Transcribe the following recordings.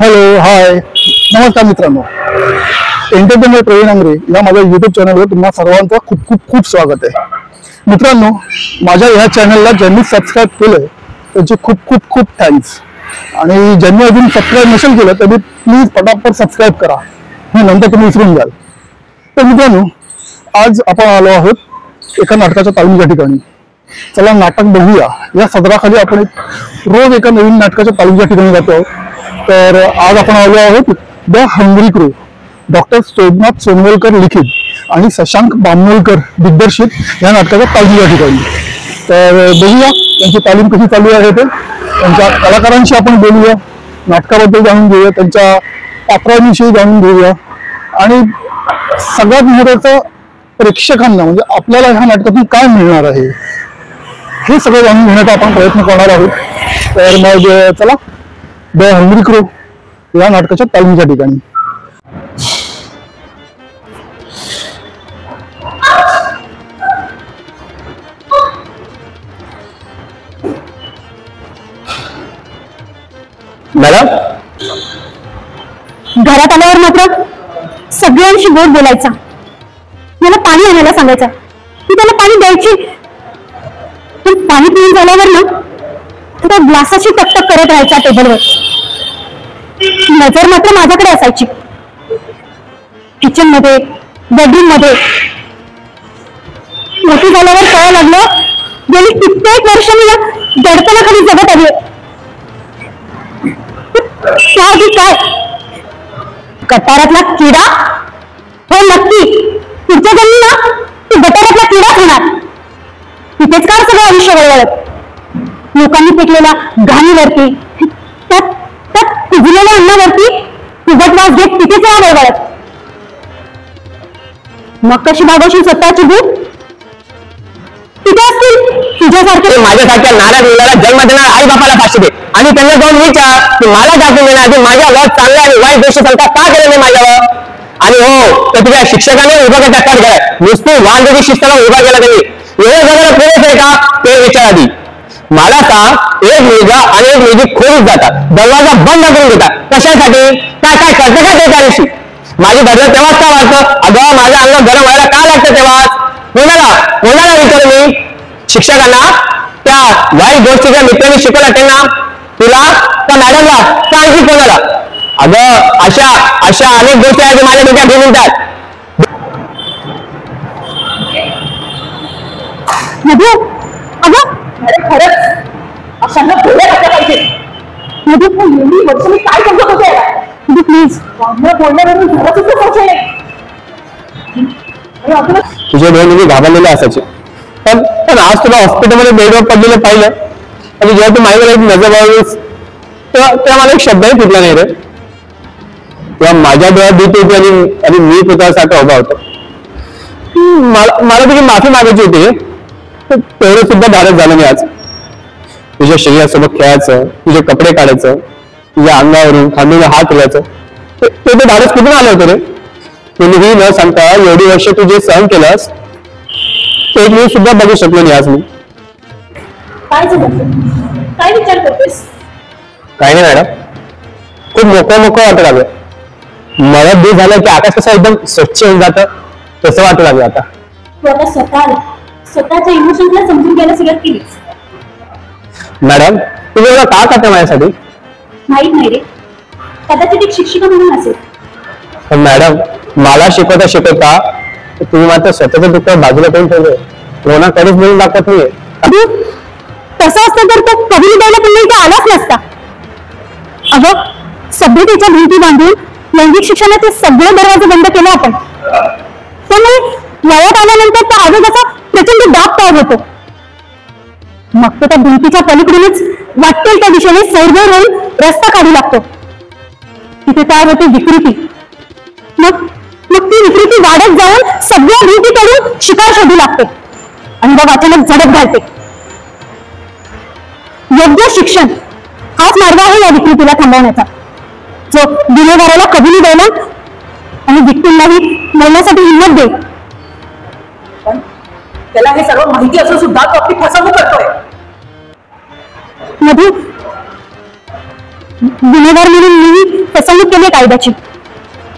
Hello hi नमस्कार मित्रांनो, entertainment Pravin Angre या माझ्या यूट्यूब चॅनलवर तुम्हा सर्वांचं खूप खूप खूप स्वागत आहे. मित्रांनो, माझ्या ह्या चॅनलला ज्यांनी सबस्क्राईब केलंय त्यांचे खूप खूप खूप थँक्स. आणि ज्यांनी अजून सबस्क्राईब नसेल केलं त्यांनी प्लीज पटापट सबस्क्राईब करा, नंतर तुम्ही विसरून जाल. तर मित्रांनो, आज आपण आलो आहोत एका नाटकाच्या तालमीच्या ठिकाणी. चला नाटक बघूया. या सदराखाली आपण रोज एका नवीन नाटकाच्या तालमीच्या ठिकाणी जातो आहोत. तर आज आपण आलो आहोत the hungry crew, doctor Somnath Sonawalkar लिखित आणि शशांक बामनोलकर दिग्दर्शित या नाटकाच्या तालमीच्या ठिकाणी. तर बघूया त्यांची तालीम कशी चालू आहे ते, त्यांच्या कलाकारांशी आपण बोलूया, नाटकाबद्दल जाणून घेऊया, त्यांच्या पात्रांविषयी जाणून घेऊया आणि सगळ्यात महत्त्वाचं प्रेक्षकांना म्हणजे आपल्याला ह्या नाटकातून काय मिळणार आहे हे सगळं जाणून घेण्याचा आपण प्रयत्न करणार आहोत. तर मग चला द हंग्री क्रू या नाटकाच्या तालमीच्या ठिकाणी. मॅडम, घरात आल्यावर मात्र सगळ्यांशी गोड बोलायचा, मला पाणी आणायला सांगायचं, ती त्याला पाणी द्यायची. पण पाणी पिऊन झाल्यावर ना त्या ग्लासाची टकटक करत राहायचा टेबलवर. नजर मात्र माझ्याकडे असायची. किचन मध्ये, बेडरूम मध्ये. मोठी झाल्यावर कळायला लागलं गेली कित्येक वर्ष मी या दडपणाखाली जगत आली. त्याआधी काय गटारातला किडा? हो नक्की, पुढच्या जन्मी ना ती गटारातला किडाच होणार. तिथेच काय सगळं आयुष्य वळवळत. लोकांनी फेकलेल्या घाणीवरती, त्यात कुजलेल्या अन्नावरती तुझत वास घेत तिथेच वळवळत. मग कशी भागवशील स्वतःची भूक? तिथे असतील तुझ्यासारखे. माझ्यासारख्या नाराज मुलाला जन्म देणार आई बापाला फाशी दे आणि त्यांना जाऊन विचार की मला दाखवून देण्याआधी माझ्यावर चांगल्या आणि वाईट गोष्टी सांगता का केलं नाही माझ्यावर. आणि हो, तर तुझ्या शिक्षकाने उभा करता काढ केलाय. नुसती वांगची शिस्ताला उभा केला त्यांनी. एवढं जगाला पुरेच आहे का ते विचार आधी. मला सांग, एक मुलगा आणि एक मुलगी खोलीत जातात, दरवाजा बंद करून घेतात. कशासाठी? काय काय करते का ते त्या दिवशी? माझी धरलं तेव्हाच का वाटतं? अगं माझं अंग गरम व्हायला का लागतं तेव्हाच? कोणाला विचार मी? शिक्षकांना? त्या वाईट गोष्टीच्या मित्रांनी शिकवलं त्यांना? तुला का मॅडमला का आणखी कोणाला? अगं अशा अनेक गोष्टी आहेत माझ्या डोक्यात घेऊन येतात. खरंच अशांना बोलल्या टाकल्या पाहिजे. एवढी वर्ष मी काय समजत होते? प्लीज बोलण्यावरून तुझे डोळे म्हणजे घाबरलेले असायचे. पण आज तुला हॉस्पिटलमध्ये बेडवर पडलेलं पाहिलं आणि जेव्हा तू माझ्याकडे एक नजर लावलीस तेव्हा मला एक शब्दही फुटला नाही रे. तेव्हा माझ्या डोळ्यात भीती होती आणि मी तुझ्यासाठी उभा होतो. मला तुझी माफी मागायची होती. तेवढं सुद्धा धाडस झालं नाही आज. तुझ्या शरीरासोबत खेळायचं, तुझे कपडे काढायचं, तुझ्या अंगावरून खांदीवर हात ठेवायचं, ते धाडस कुठून आलं होतं रे? तुम्ही न सांगता एवढी वर्ष तू जे सहन केलंस ते मी सुद्धा बघू शकलो नाही आज. मी काय विचार करतेस? काही नाही मॅडम, खूप मोकळं वाटत लागलं. मला दूर झालं की आकाश कसं एकदम स्वच्छ होऊन जातं तसं वाटू लागलं आता. तू आता स्वतःच्या इमोशन्सला समजून घ्यायला सुरुवात केलीस. मॅडम, तुम्ही एवढं का करता माझ्यासाठी? माहित नाही रे, कदाचित एक शिक्षिका म्हणून असेल. पण मॅडम, मला शिकवता तुम्ही मात्र स्वतःचं दुःख बाजूला करून ठेवलं. कोणा कधीच बोलून दाखवत नाहीये. तसं असतं तर तो कधी द्यायला पुन्हा इथे आलाच नसता. अगं, सभ्यतेच्या भिंती बांधून लैंगिक शिक्षणाचे सगळे दरवाजे बंद केले आपण. त्यामुळे वयात आल्यानंतर त्या आवेगाचा प्रचंड दाब तयार होतो. मग तो त्या भिंतीच्या पलीकडूनच वाटेल त्या दिशेने सैरभैर होऊन रस्ता काढू लागतो. तिथे तयार होते विकृती. मग ती विकृती वाढत जाऊन सगळ्या भिंतीकडून शिकार शोधू लागते आणि मग अचानक झडप घालते. योग्य शिक्षण हाच मार्ग आहे या विकृतीला थांबवण्याचा, जो गुन्हेगाराला कबुली द्यायला आणि विक्टीमलाही मरण्यासाठी हिंमत देईल. पण त्याला हे सर्व माहिती असून सुद्धा तो आपली फसवणूक करतोय. मधु गुन्हेगार म्हणून मी फसवणूक केली कायद्याची.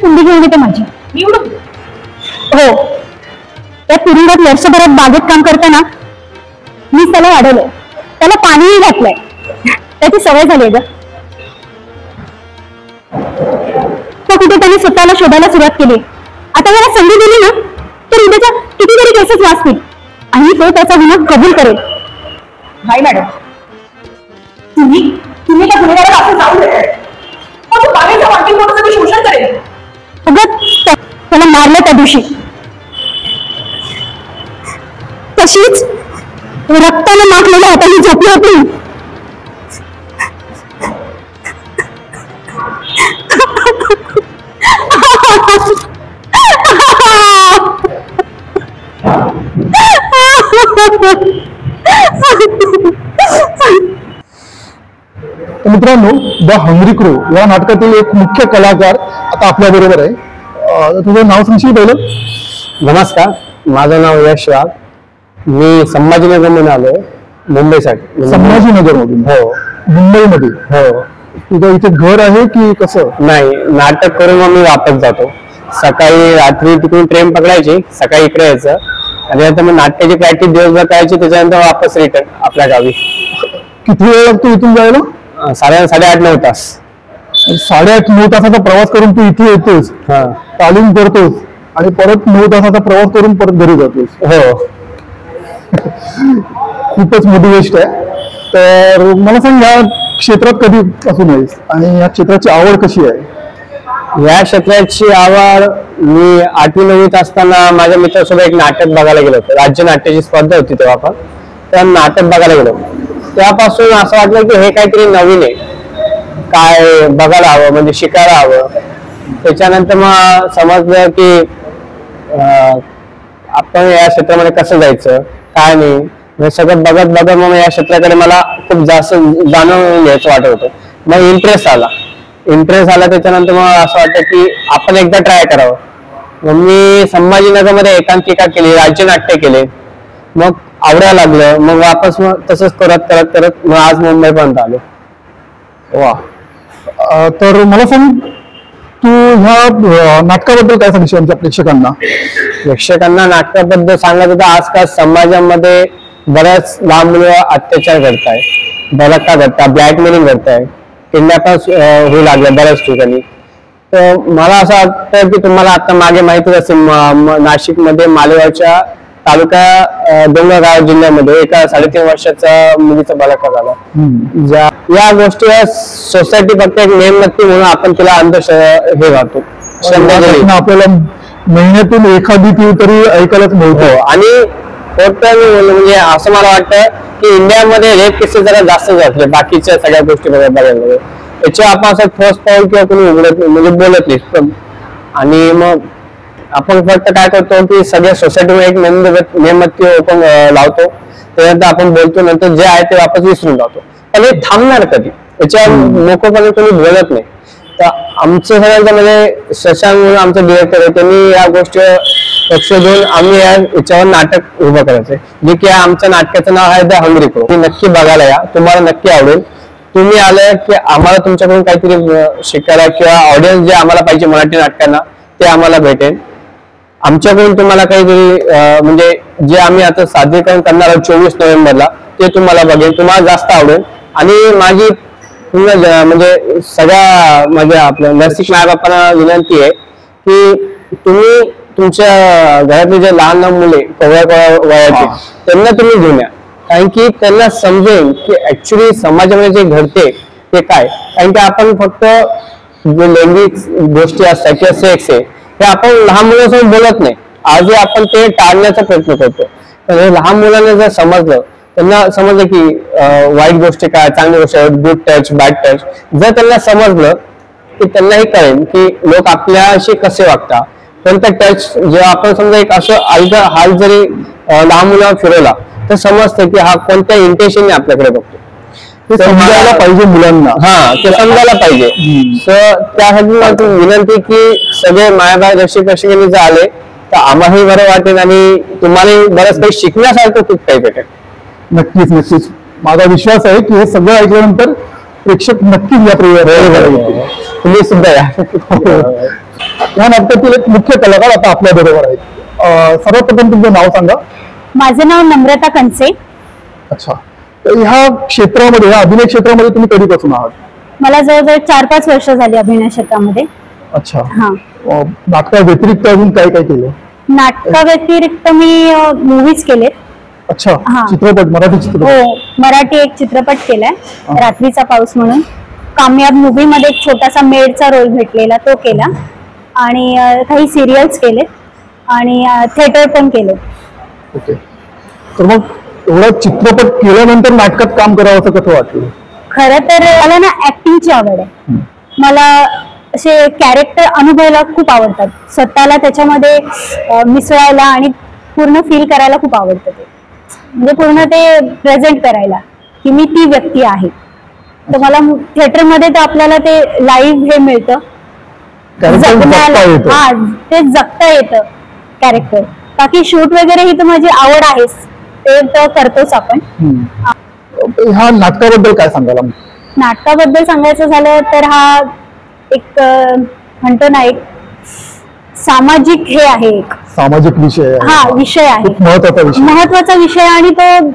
कुंडी घेऊन येते माझी. हो, त्या तुरुंगात वर्षभरात बागेत काम करताना मी त्याला वाढवलंय, त्याला पाणीही घातलंय, त्याची सवय झाली ग. तो कुठे त्यांनी स्वतःला शोधायला सुरुवात केली. आता याला संधी दिली ना तर उद्याच्या कितीतरी केसेस वाचतील आणि तो त्याचा गुन्हा कबूल करेल. नाही मॅडम, तुम्ही त्या गुन्हेगाराला असं जाऊ देताय. तो बागेच्या वाटेल मोठं शोषण करेल. अगं त्याला मारलं त्या दिवशी. तशीच रक्ताने माखलेल्या हाताने झोपली होती. मित्रांनो, द हंग्री क्रो या नाटकातील एक मुख्य कलाकार आता आपल्या बरोबर आहे. तुझं नाव सांगशील पहिलं? नमस्कार, माझं नाव यश वाघ. मी संभाजीनगरमधून आलोय मुंबईसाठी. संभाजीनगरमधून? हो. मुंबईमध्ये? हो. तुझं इथे घर आहे की कसं? नाही, नाटक करून मग मी वापस जातो. सकाळी रात्री तिकडून ट्रेन पकडायची, सकाळी इकडे यायचं आणि नंतर मग नाट्याची प्रॅक्टिस दिवसभर करायची, त्याच्यानंतर वापस रिटर्न आपल्या गावी. किती वेळ लागतो इथून जायला? 8.5-9 तास. 8.5-9 तासाचा प्रवास करून तू इथे येतोस, तालीम करतोस आणि परत 9 तासाचा प्रवास करून परत घरी जातोस. हो. खूपच मोठी गोष्ट आहे. तर मला सांग, या क्षेत्रात कधी पासून आहेस आणि या क्षेत्राची आवड कशी आहे? या क्षेत्राची आवड मी 8वी-9वीत असताना माझ्या मित्रासोबत एक नाटक बघायला गेलो होतो. राज्य नाट्याची स्पर्धा होती तेव्हा पण. त्या नाटक बघायला गेलो. त्यापासून असं वाटलं की हे काहीतरी नवीन आहे, काय बघायला हवं, म्हणजे शिकायला हवं. त्याच्यानंतर मग समजलं की आपण या क्षेत्रामध्ये कसं जायचं, काय नाही, सगळं बघत बघत मग या क्षेत्राकडे मला खूप जास्त जाणून घ्यायचं वाटत होतं. मग इंटरेस्ट आला. त्याच्यानंतर मग असं वाटतं की आपण एकदा ट्राय करावं. मग मी संभाजीनगरमध्ये एकांकिका केली, राज्य नाट्य केले. मग आवडायला लागलं. मग वापस मग तसंच करत करत करत मग आज मुंबईपर्यंत आलो. वा. तर मला सांग, तू ह्या नाटकाबद्दल काय सांगशील आमच्या प्रेक्षकांना? नाटकाबद्दल सांगायचं तर आजकाल समाजामध्ये बऱ्याच लहान मुलं अत्याचार करताय, बलात्कार करताय, ब्लॅकमेलिंग करताय, किडनॅप होऊ लागलं बऱ्याच ठिकाणी. तर मला असं वाटतं की तुम्हाला आता मागे माहितीच असेल, नाशिकमध्ये मालेगावच्या तालुका डोंगरगाव जिल्ह्यामध्ये एका 3.5 वर्षाचा मुलीचा बलात्कार झाला. या गोष्टी सोसायटी फक्त एक नेमणूक म्हणून आपण तिला हे घालतो. आपल्याला महिन्यातून एखादी ती तरी ऐकायलाच मिळतो. आणि म्हणजे असं मला वाटतं की इंडियामध्ये रेप केसेस जरा जास्त झाले बाकीच्या सगळ्या गोष्टी बघायला. याच्यावर आपण असं ठोस पाऊल किंवा कोणी उघडत नाही, म्हणजे बोलत नाही. आणि मग आपण फक्त काय करतो की सगळ्या सोसायटीमध्ये एक नेमबत्ती ओपन लावतो, त्यानंतर आपण बोलतो, नंतर जे आहे ते वापस विसरून लावतो. पण हे थांबणार कधी? याच्यावर मोकळपणे कोणी बोलत नाही. तर आमचं सगळ्यांचं म्हणजे शशांक म्हणून आमचे डिरेक्टर आहे, त्यांनी या गोष्टी लक्ष देऊन आम्ही याच्यावर नाटक उभं करायचंय, जे की आमच्या नाटकाचं नाव आहे द हंग्री क्रो. नक्की बघायला या, तुम्हाला नक्की आवडेल. तुम्ही आलं की आम्हाला तुमच्याकडून काहीतरी शिकायला किंवा ऑडियन्स जे आम्हाला पाहिजे मराठी नाटकांना ते आम्हाला भेटेल. आमच्याकडून तुम्हाला काहीतरी म्हणजे जे आम्ही आता सादरीकरण करणार आहोत 24 नोव्हेंबरला ते तुम्हाला बघेल, तुम्हाला जास्त आवडेल. आणि माझी म्हणजे सगळ्या माझ्या आपल्या नर्सिक मायबापांना विनंती आहे की तुम्ही तुमच्या घरातले जे लहान लहान मुले वयाचे त्यांना तुम्ही घेऊन या, कारण की त्यांना समजेल की ऍक्च्युली समाजामध्ये जे घडते ते काय. कारण की आपण फक्त जे लैंगिक गोष्टी असतात किंवा सेक्स आहे हे आपण लहान मुलांसमोर बोलत नाही. आजही आपण ते टाळण्याचा प्रयत्न करतो. पण हे लहान मुलांना जर समजलं, त्यांना समजलं की वाईट गोष्टी काय, चांगल्या गोष्टी, गुड टच, बॅड टच, जर त्यांना समजलं की त्यांनाही कळेल की लोक आपल्याशी कसे वागतात. कोणता टच जेव्हा आपण समजा एक असं आलता हात जरी लहान मुलावर फिरवला तर समजतं की हा कोणत्या इंटेन्शनने आपल्याकडे बघतो. ते समजायला पाहिजे मुलांना. ते समजायला पाहिजे. तर त्यासाठी मला विनंती की सगळे मायाबाई रसिकांनी जर आले तर आम्हालाही बरं वाटेल आणि तुम्हालाही बरंच काही शिकण्यासारखं खूप काही भेटेल. नक्कीच नक्कीच. माझा विश्वास आहे की हे सगळं ऐकल्यानंतर प्रेक्षक नक्कीच या प्रयोगाला सुद्धा या नाटकातील एक मुख्य कलाकार आता आपल्या बरोबर आहेत. सर्वप्रथम तुमचं नाव सांगा. माझं नाव नम्रता कणसे. अच्छा, तर ह्या क्षेत्रामध्ये, ह्या अभिनय क्षेत्रामध्ये तुम्ही कधीपासून आहात? मला जवळजवळ 4-5 वर्ष झाली अभिनय क्षेत्रामध्ये. अच्छा, हा. नाटका व्यतिरिक्त अजून काय काय केलं? नाटका व्यतिरिक्त मी मूवीज केलेत. अच्छा, हा. चित्रपट, मराठी चित्रपट? हो, मराठी एक चित्रपट केलाय, रात्रीचा पाऊस म्हणून. कामयाब मूवी मध्ये एक छोटासा मेडचा रोल भेटलेला, तो केला. आणि काही सिरियल्स केले आणि थिएटर पण केले. ओके, तर मग एवढा चित्रपट केल्यानंतर नाटकात काम करावं असं कसं वाटलं? खरं तर मला ना ऍक्टिंगची आवड आहे. मला असे कॅरेक्टर अनुभवायला खूप आवडतात, स्वतःला त्याच्यामध्ये मिसळायला आणि पूर्ण फील करायला खूप आवडतं. ते म्हणजे पूर्ण ते प्रेझेंट करायला की मी ती व्यक्ती आहे. तर मला थिएटरमध्ये तर आपल्याला ते लाईव्ह हे मिळतं, जगण्याला, हा, ते जगता येतं कॅरेक्टर. बाकी शूट वगैरे ही तर माझी आवड आहेच, ते तर करतोच आपण. ह्या नाटकाबद्दल काय सांगाल? नाटकाबद्दल सांगायचं झालं तर हा एक म्हणतो ना, एक सामाजिक हे आहे, एक सामाजिक विषय, हा विषय आहे, महत्वाचा विषय. आणि तो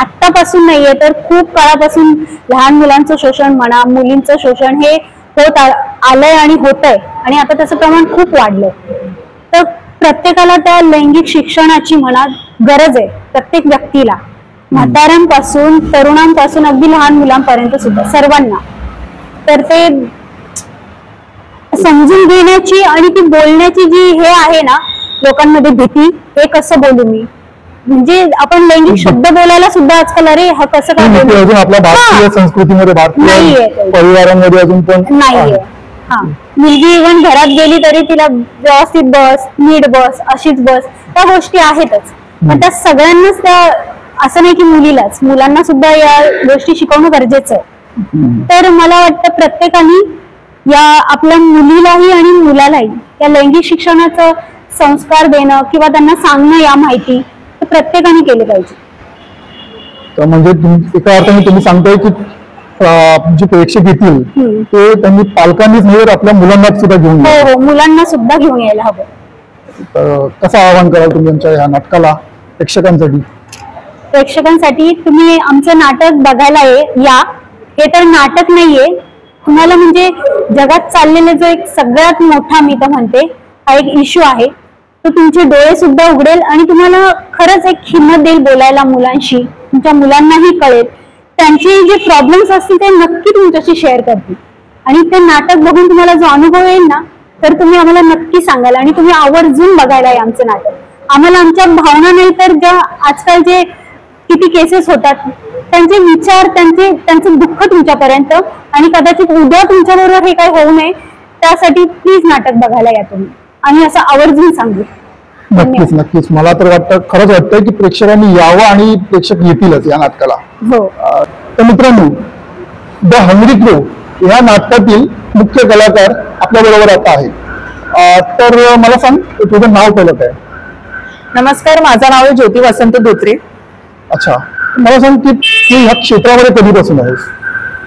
आत्तापासून नाहीये तर खूप काळापासून लहान मुलांचं शोषण म्हणा, मुलींचं शोषण हे होत आलंय आणि होतंय. आणि आता त्याचं प्रमाण खूप वाढलंय. तर प्रत्येकाला त्या लैंगिक शिक्षणाची म्हणा गरज आहे, प्रत्येक व्यक्तीला, म्हाताऱ्यांपासून तरुणांपासून अगदी लहान मुलांपर्यंत सुद्धा सर्वांना. तर ते समजून घेण्याची आणि ती बोलण्याची जी हे आहे ना लोकांमध्ये भीती, हे कसं बोलू मी, म्हणजे आपण लैंगिक शब्द बोलायला सुद्धा आजकाल अरे हा कसं काय अजून आपल्या भारतीय संस्कृतीमध्ये, भारतीय परिवारांमध्ये अजून पण नाहीये. हा, मुलगी इव्हन घरात गेली तरी तिला व्यवस्थित बस, नीट बस, अशीच बस, त्या गोष्टी आहेतच. पण त्या सगळ्यांनाच, त्या असं नाही की मुलीलाच, मुलांना सुद्धा या गोष्टी शिकवणं गरजेचं आहे. तर मला वाटतं प्रत्येकाने या आपल्या मुलीलाही आणि मुलालाही या लैंगिक शिक्षणाचं संस्कार देणं किंवा त्यांना सांगणं या माहिती प्रत्येकाने केले पाहिजे. तर म्हणजे एका अर्थाने तुम्ही सांगताय की जे प्रेक्षक येतील ते त्यांनी पालकांनीच नाही तर आपल्या मुलांना सुद्धा घेऊन, हो, मुलांना सुद्धा घेऊन यायला हवं. तर कसं आवाहन कराल तुम्ही आमच्या ह्या नाटकाला प्रेक्षकांसाठी? प्रेक्षकांसाठी तुम्ही आमचं नाटक बघायला या. हे तर नाटक नाहीये, तुम्हाला म्हणजे जगात चाललेले जो एक सगळ्यात मोठा, मी तर म्हणते, हा एक इश्यू आहे. तो तुमचे डोळे सुद्धा उघडेल आणि तुम्हाला खरंच एक हिंमत देईल बोलायला मुलांशी. तुमच्या मुलांनाही कळेल, त्यांचे जे प्रॉब्लेम्स असतील ते नक्की तुमच्याशी शेअर करतील. आणि ते नाटक बघून तुम्हाला जो अनुभव येईल ना, तर तुम्ही आम्हाला नक्की सांगाल आणि तुम्ही आवर्जून बघायला या आमचं नाटक. आम्हाला आमच्या भावना नाही तर ज्या आजकाल जे किती केसेस होतात त्यांचे विचार, त्यांचं दुःख तुमच्यापर्यंत, आणि कदाचित उद्या तुमच्याबरोबर हे काही होऊ नये त्यासाठी प्लीज नाटक बघायला या तुम्ही, आणि असं आवर्जून सांगू. नक्कीच नक्कीच. मला तर वाटतं, खरंच वाटतंय की प्रेक्षकांनी यावं आणि प्रेक्षक येतीलच या नाटकाला. हो. तर मित्रांनो, द हंग्री क्रो या नाटकातील मुख्य कलाकार आपल्या बरोबर आता आहे. तर मला सांग, तुझं नाव पहिलं काय? नमस्कार, माझं नाव आहे ज्योती वसंत धोत्रे. अच्छा, मला सांग की तू ह्या क्षेत्रामध्ये कधीपासून आहेस?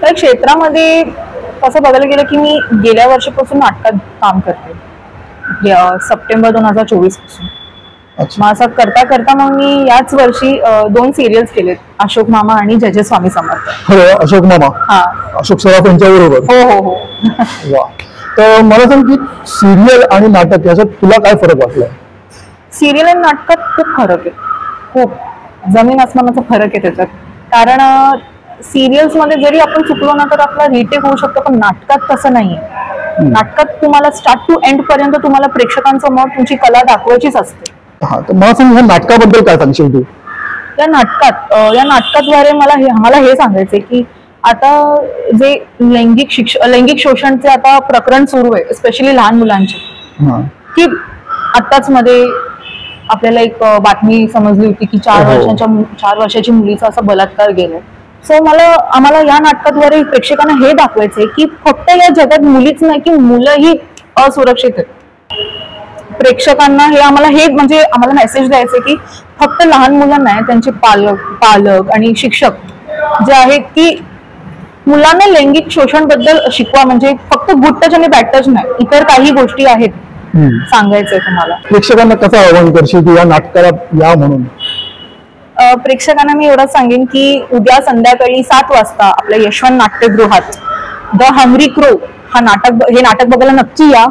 तर क्षेत्रामध्ये कसं बघायला गेलं की मी गेल्या वर्षीपासून नाटकात काम करते, सप्टेंबर 2024 पासून. मग असं करता करता मग मी याच वर्षी 2 सिरियल्स केलेत, अशोक मामा आणि जय जय स्वामी समर्थ. हो, अशोक मामा, हा, अशोक सराफ यांच्या बरोबर. हो हो हो. वा. तर मला सांग की सिरियल आणि नाटक याच्यात तुला काय फरक वाटलाय? सिरियल आणि नाटकात खूप फरक आहे, खूप जमीन आसमानाचा फरक आहे त्याच्यात. कारण सिरियल्स मध्ये जरी आपण चुकलो ना तर आपला रिटेक होऊ शकतो, पण नाटकात तसं नाहीये. नाटकात तुम्हाला स्टार्ट टू एंड पर्यंत तुम्हाला प्रेक्षकांसमोर तुमची कला दाखवायचीच असते. हा, तर मला सांग ह्या नाटकाबद्दल काय सांगशील तू? या नाटकाद्वारे मला हे सांगायचंय की आता जे लैंगिक शोषणचे आता प्रकरण सुरू आहे, स्पेशली लहान मुलांचे, की आत्ताच मध्ये आपल्याला एक बातमी समजली होती की 4 वर्षाची मुलीचा असा बलात्कार गेलाय. सो आम्हाला या नाटकाद्वारे प्रेक्षकांना हे दाखवायचंय की फक्त या जगात मुलीच नाही की मुलंही असुरक्षित आहेत. प्रेक्षकांना आम्हाला मेसेज द्यायचे की फक्त लहान मुलं नाही, त्यांचे पालक आणि शिक्षक जे आहेत की मुलांना लैंगिक शोषण बद्दल शिकवा, म्हणजे फक्त गुड टच आणि बॅड टच नाही, इतर काही गोष्टी आहेत सांगायचंय तुम्हाला. प्रेक्षकांना कसं आवाहन करशील की या नाटकाला या म्हणून? प्रेक्षकांना मी एवढंच सांगेन की उद्या संध्याकाळी 7 वाजता आपल्या यशवंत नाट्यगृहात द हंग्री क्रो हे नाटक बघायला नक्की या.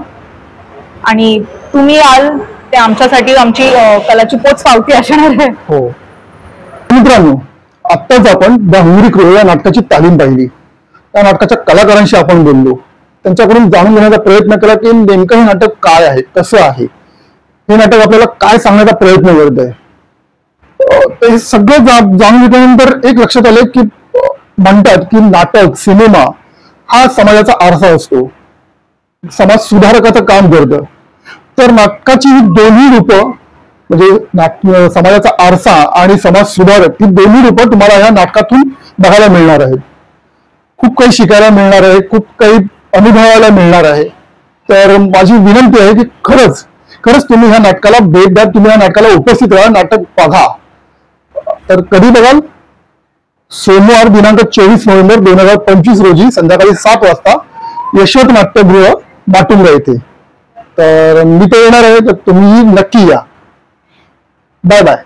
आणि तुम्ही याल ते आमच्यासाठी आमची कलाची पोच पावती असणार आहे. हो मित्रांनो, आत्ताच आपण द हंग्री क्रो या नाटकाची तालीम पाहिली. त्या नाटकाच्या कलाकारांशी आपण बोललो, त्यांच्याकडून जाणून घेण्याचा प्रयत्न केला की नेमकं हे नाटक काय आहे, कसं आहे, हे नाटक आपल्याला काय सांगण्याचा प्रयत्न करत आहे. ते सगळं जाणून घेतल्यानंतर एक लक्षात आलं की म्हणतात की नाटक, सिनेमा हा समाजाचा आरसा असतो, समाज सुधारकाचं काम करतं. तर नाटकाची दोन्ही रूपं म्हणजे समाजाचा आरसा आणि समाज सुधारक ही दोन्ही रूपं तुम्हाला या नाटकातून बघायला मिळणार आहेत. खूप काही शिकायला मिळणार आहे, खूप काही अनुभवायला मिळणार आहे. तर माझी विनंती आहे की खरंच तुम्ही ह्या नाटकाला भेट द्या, तुम्ही या नाटकाला उपस्थित राहा, नाटक बघा. तर कधी बघाल? सोमवार दिनांक 24 नोव्हेंबर 2025 रोजी संध्याकाळी 7 वाजता यशवंत नाट्यगृह माटुंगा येथे. तर मी तर येणार आहे, तर तुम्ही नक्की या. Bye bye.